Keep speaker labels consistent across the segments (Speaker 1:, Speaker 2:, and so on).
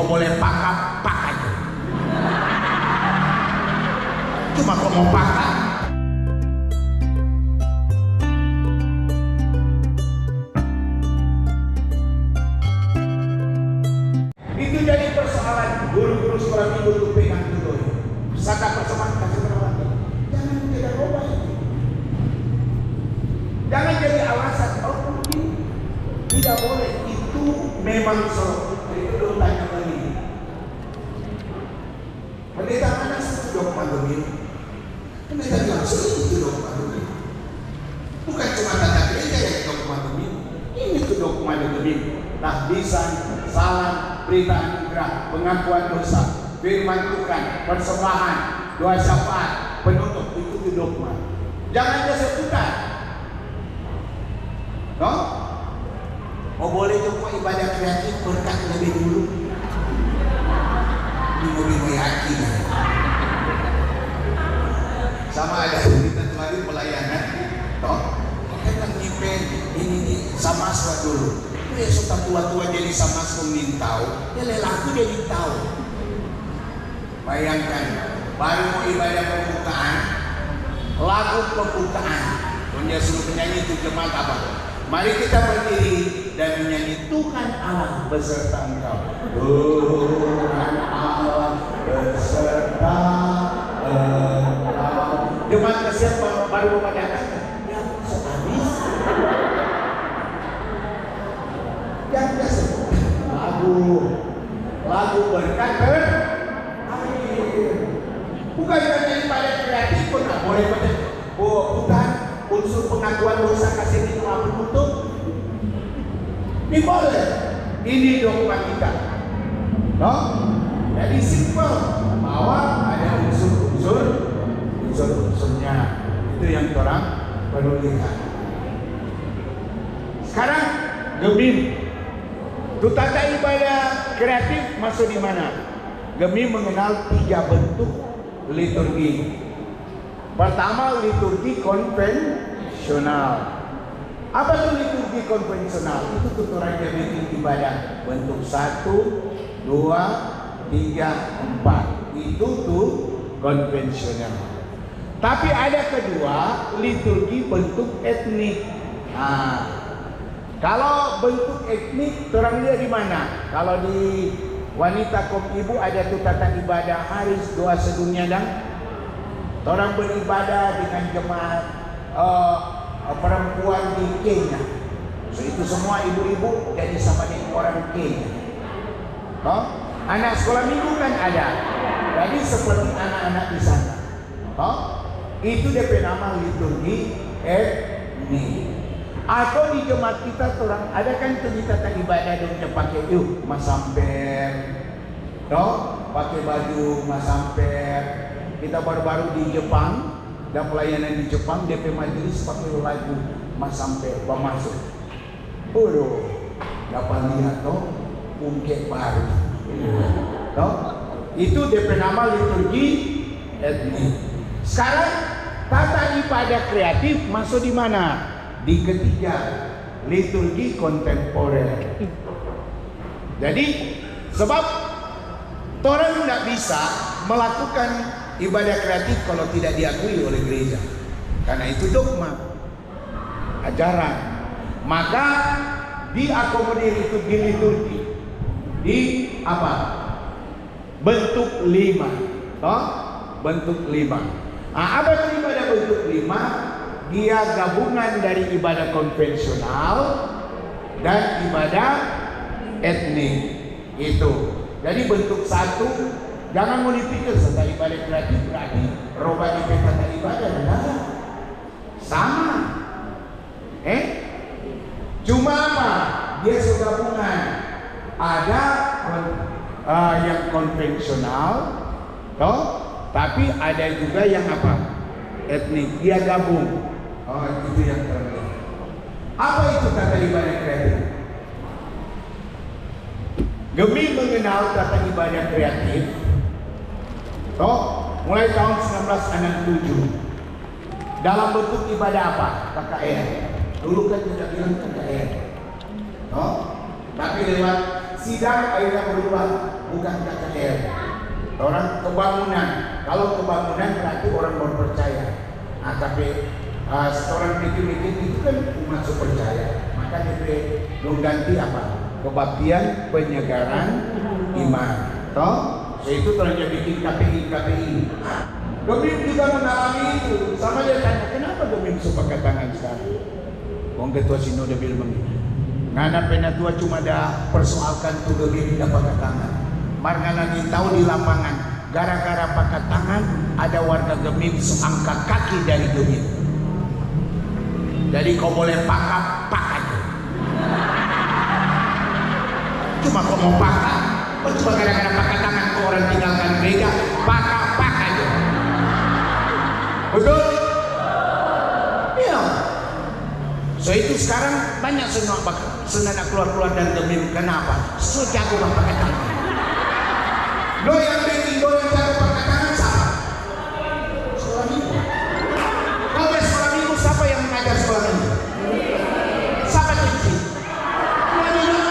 Speaker 1: boleh pakai, pakai. Cuma kau mau pakai. Itu jadi persoalan guru-guru sekolah minggu itu pegang dulu. Saka persoalan kasih perawatan. Jangan tidak roba itu. Jangan jadi alasan. Oh mungkin tidak boleh. Itu memang so. Itu belum tanya lagi. Pendeta mana sih dogma demi? Pendeta bilang itu dogma demi. Bukan cuma tanda gereja yang dogma demi. Ini tuh dogma demi. Tahbisan, salam, berita anugerah, pengakuan dosa, firman Tuhan, persembahan, doa syafaat, penutup, itu dogma. Jangan disebutkan. No? Oh boleh coba ibadah kreatif berkat lebih dulu. Bingung yakin. Sama ada kita lagi pelayanan. Toh, kita ngipen ini sama dulu. Ya suka tua-tua jadi sama mintau, ya lelaku jadi tahu. Bayangkan, baru mau ibadah pembukaan, lagu pembukaan, punya suruh penyanyi itu jemaat apa? Mari kita berdiri dan menyanyi Tuhan Allah beserta engkau. Tuhan Allah beserta engkau. Jemaat kesiap baru mau datang, ya sehabis. Yang biasa lagu berkat air. Bukan hanya ibadah kreatif pun tak boleh pada bukan unsur pengakuan dosa kasih itu apa tutup. Ini boleh. Ini dogma kita. No? Jadi simple bahwa ada unsur-unsurnya. Itu yang orang perlu lihat. Sekarang Gemim. Itu tata ibadah kreatif masuk di mana? Gemi mengenal 3 bentuk liturgi. Pertama, liturgi konvensional. Apa itu liturgi konvensional? Itu tuturan Gemi ibadah bentuk 1, 2, 3, 4. Itu tuh konvensional. Tapi ada kedua, liturgi bentuk etnik. Nah, kalau bentuk etnik, orang lihat di mana? Kalau di wanita kaum ibu ada tuh tata ibadah haris doa sedunia dan orang beribadah dengan jemaat perempuan di Kenya. So itu semua ibu-ibu jadi sama dengan orang Kenya. Oh? Anak sekolah minggu kan ada. Jadi seperti anak-anak di sana. Oh? Itu DP nama liturgi etnik. Atau di jemaat kita orang ada kan tata ibadah dongnya pakai yuk masamper, no? Pakai baju masamper. Kita baru-baru di Jepang dan pelayanan di Jepang DP majelis pakai lagu masamper masuk. Waduh, dapat lihat toh ungkep baru, no? Itu DP nama liturgi etnik. Sekarang tata ibadah kreatif masuk di mana? Di ketiga, liturgi kontemporer. Jadi sebab orang tidak bisa melakukan ibadah kreatif kalau tidak diakui oleh gereja, karena itu dogma ajaran. Maka diakomodir itu di liturgi di apa? Bentuk 5, toh? Bentuk 5. Nah, apa itu ibadah bentuk 5? Dia gabungan dari ibadah konvensional dan ibadah etnik itu. Jadi bentuk 1, jangan mau dipikir serta ibadah kreatif berarti roba di tata ibadah, benar? Sama. Cuma apa? Dia segabungan. Ada yang konvensional, toh? Tapi ada juga yang apa? Etnik. Dia gabung. Oh, itu yang terlihat. Apa itu tata ibadah kreatif? Gemi mengenal tata ibadah kreatif toh mulai tahun 1967 dalam bentuk ibadah apa? KKR. Dulu kan tidak bilang KKR toh? Tapi lewat sidang akhirnya berubah bukan KKR. Orang kebangunan. Kalau kebangunan berarti orang baru percaya. Nah, tapi orang bikin-bikin itu kan umat percaya. Maka DP ganti apa? Kebaktian penyegaran iman. Toh? So itu kalau dia bikin KPI. Domim juga mengalami itu. Sama dia tanya, kenapa Domim suka pakai tangan sekarang? Wong ketua sinode bilang begini. Ngana penatua cuma ada persoalkan tuh Domim tidak pakai tangan. Margana tahu di lapangan, gara-gara pakai tangan ada warga Gemim angkat kaki dari Gemim. Jadi kau boleh pakai aja. Cuma kau mau pakai, cuma gara-gara pakai tangan kau orang tinggalkan gereja, pakai aja. Betul? Iya. So itu sekarang banyak senang keluar dari Gemim. Kenapa? So jago pakai tangan. Lo yang bikin lo yang jago pakai tangan siapa? Sekolah minggu. Kalau sekolah minggu siapa yang mengajar sekolah minggu? Siapa cici? Sekolah minggu.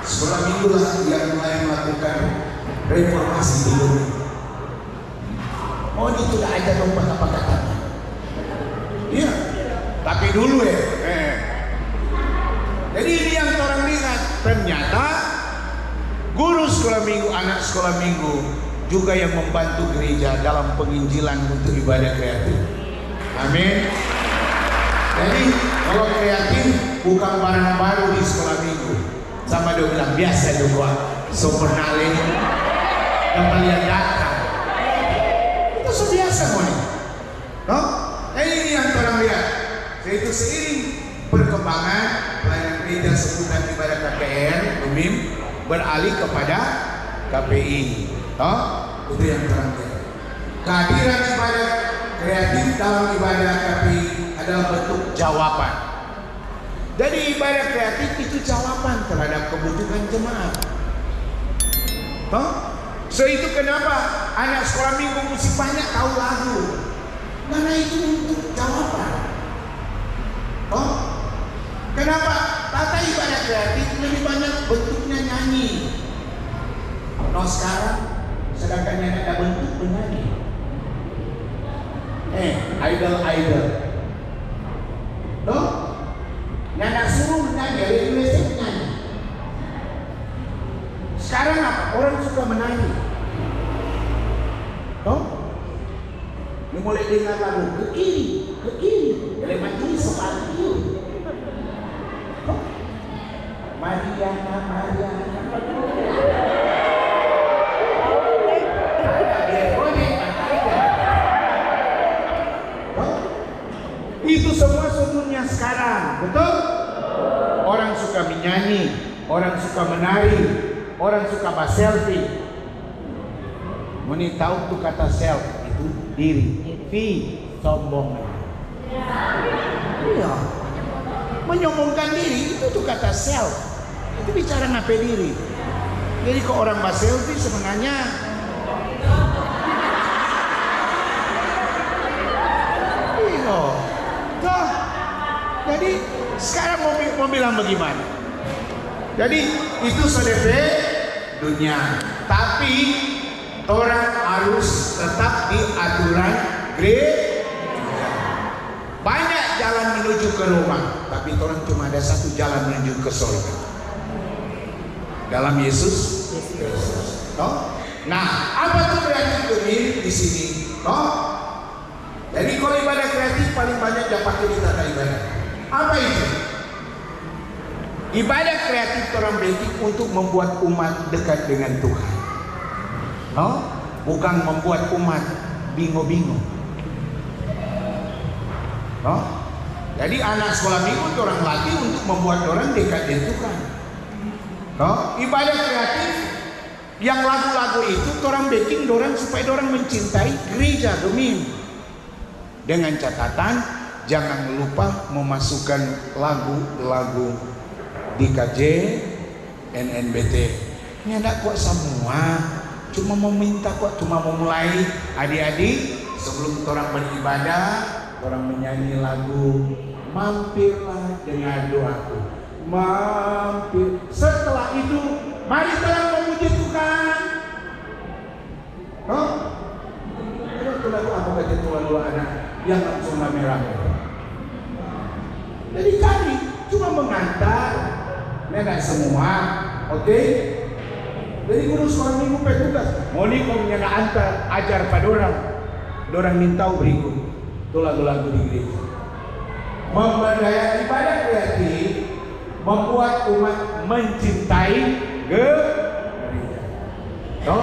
Speaker 1: Sekolah minggu lah yang mulai melakukan reformasi di dunia. Oh ini sudah aja dong pakai tangan. Iya. Tapi dulu ya. Jadi ini yang orang lihat ternyata. Guru sekolah minggu, anak sekolah minggu juga yang membantu gereja dalam penginjilan untuk ibadah kreatif. Amin. Jadi kalau kreatif bukan barang baru di sekolah minggu. Sama dia bilang biasa juga. Sopernale yang kalian datang. Itu sebiasa nih. No? Ini yang orang lihat. Yaitu seiring perkembangan pelayanan gereja sebutan ibadah KKR, Gemim beralih kepada KPI. Itu yang terakhir. Kehadiran ibadah kreatif dalam ibadah KPI adalah bentuk jawaban. Jadi ibadah kreatif itu jawaban terhadap kebutuhan jemaat. So itu kenapa anak sekolah minggu mesti banyak tahu lagu. Karena itu untuk jawaban. Kenapa? Tata ibadah kreatif lebih banyak bentuknya nyanyi. No sekarang sedangkan yang ada bentuk penyanyi. Idol. No? Nana suruh menyanyi, Indonesia menyanyi. Sekarang apa? Orang suka menyanyi. No? Ini mulai dengar lagu ke kiri. Dari majelis soal kiri. Mariana. Itu semua dunia sekarang, betul? Orang suka menyanyi, orang suka menari, orang suka selfie. Muni tahu tuh kata self itu diri, sombong. Iya. Menyombongkan diri itu tuh kata self. Itu bicara ngapain diri. Jadi kok orang selfie sebenarnya iya. Tuh. Jadi sekarang mau bilang bagaimana? Jadi itu SDP dunia. Tapi orang harus tetap di aturan gereja. Banyak jalan menuju ke Roma, tapi orang cuma ada satu jalan menuju ke surga. Dalam Yesus. Nah, apa tuh kreatif Gemim di sini? Jadi kalau ibadah kreatif paling banyak dapat kita ibadah. Apa itu? Ibadah kreatif orang beritik untuk membuat umat dekat dengan Tuhan. Bukan membuat umat bingung-bingung. Jadi anak sekolah minggu orang latih untuk membuat orang dekat dengan Tuhan. Ibadah kreatif yang lagu-lagu itu orang bikin orang supaya orang mencintai gereja Gemim. Dengan catatan jangan lupa memasukkan lagu-lagu di KJ NNBT. Ini ada kok semua, cuma meminta kok, cuma memulai adik-adik sebelum orang beribadah, orang menyanyi lagu mampirlah dengan doaku. Mampir. Setelah itu Mari telah memuji Tuhan. Oh, itu lagu apa baca Tuhan dua anak yang langsung rame-rame. Jadi kami cuma mengantar, nenek semua, oke? Jadi guru sekolah minggu petugas, mau nih kau menyana antar ajar pada orang minta berikut, itu lagu-lagu di gereja. Memberdayakan ibadah kreatif membuat umat mencintai gereja. No?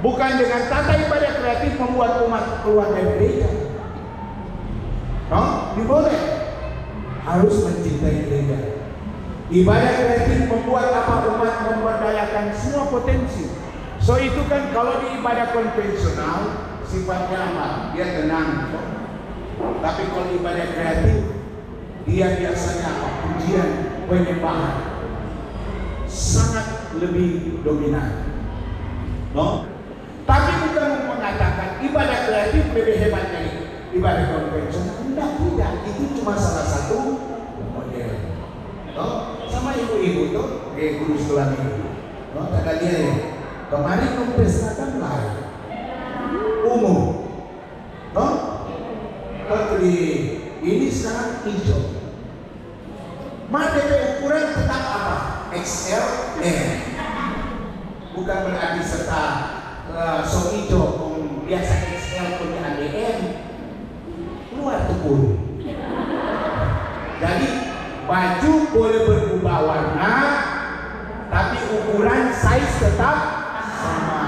Speaker 1: Bukan dengan tata ibadah kreatif membuat umat keluar dari gereja. No? Diboleh. Harus mencintai gereja. Ibadah kreatif membuat apa? Umat memberdayakan semua potensi. So itu kan kalau di ibadah konvensional sifatnya apa? Dia tenang. Tapi kalau ibadah kreatif dia biasanya apa? Pujian, penyembahan sangat lebih dominan. No? Tapi bukan mengatakan ibadah kreatif lebih hebat dari ibadah konvensional. Tidak. Itu cuma salah satu model. No? Sama ibu-ibu tuh, guru sekolah minggu. No? Kata dia ya, kemarin pestakan lain umum. No? Tapi ini sekarang hijau. Maka ukuran tetap apa? XL, M. Bukan berarti serta so hijau biasa XL punya ADM keluar tepung. Jadi baju boleh berubah warna, tapi ukuran size tetap sama.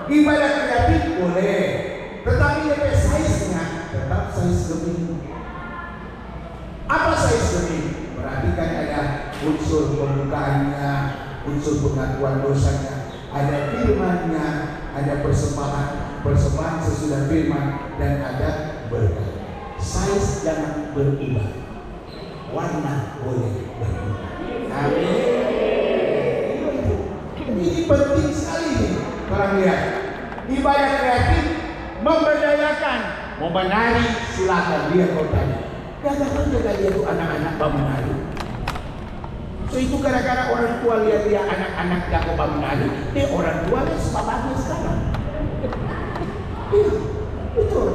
Speaker 1: Ibadah kreatif boleh, tetapi lebih size-nya tetap size lebih. Apa size lebih? Berarti kan ada unsur pembukaannya, unsur pengakuan dosanya, ada firman-nya, ada persembahan sesudah firman, dan ada berkat. Size jangan berubah, warna boleh berubah. Amin. Ini penting sekali nih. Orang lihat ibadah kreatif memberdayakan, mau menari silakan dia kau tanya. Jangan jaga dia tuh anak-anak menari. So itu gara-gara orang tua lihat dia anak-anak jago menari, dia orang tua dia sebabnya sekarang. Iya, betul.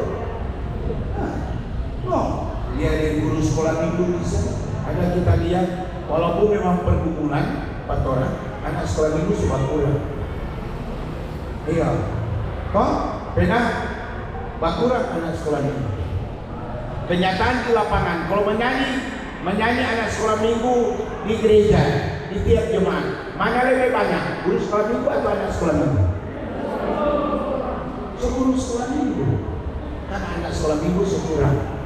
Speaker 1: Dia dari guru sekolah minggu bisa. Ada kita lihat, walaupun memang perkumpulan 4 orang, anak sekolah minggu sudah pulang. Iya, kok pernah bakuran anak sekolah minggu. Kenyataan di lapangan, kalau menyanyi anak sekolah minggu di gereja, di tiap jemaat, mana lebih banyak? Guru sekolah minggu atau anak sekolah minggu? So guru sekolah minggu, karena anak sekolah minggu sekurang.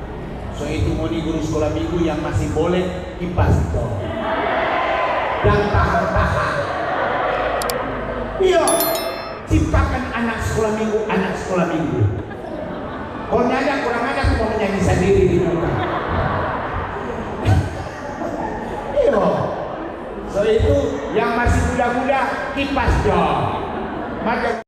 Speaker 1: So itu mau di guru sekolah minggu yang masih boleh kipas itu dan tahan-tahan. Iya, ciptakan anak sekolah minggu. Kalau nyanyi kurang ada, aku mau menyanyi sendiri di rumah. Iya. So itu yang masih muda-muda kipas dong. Maka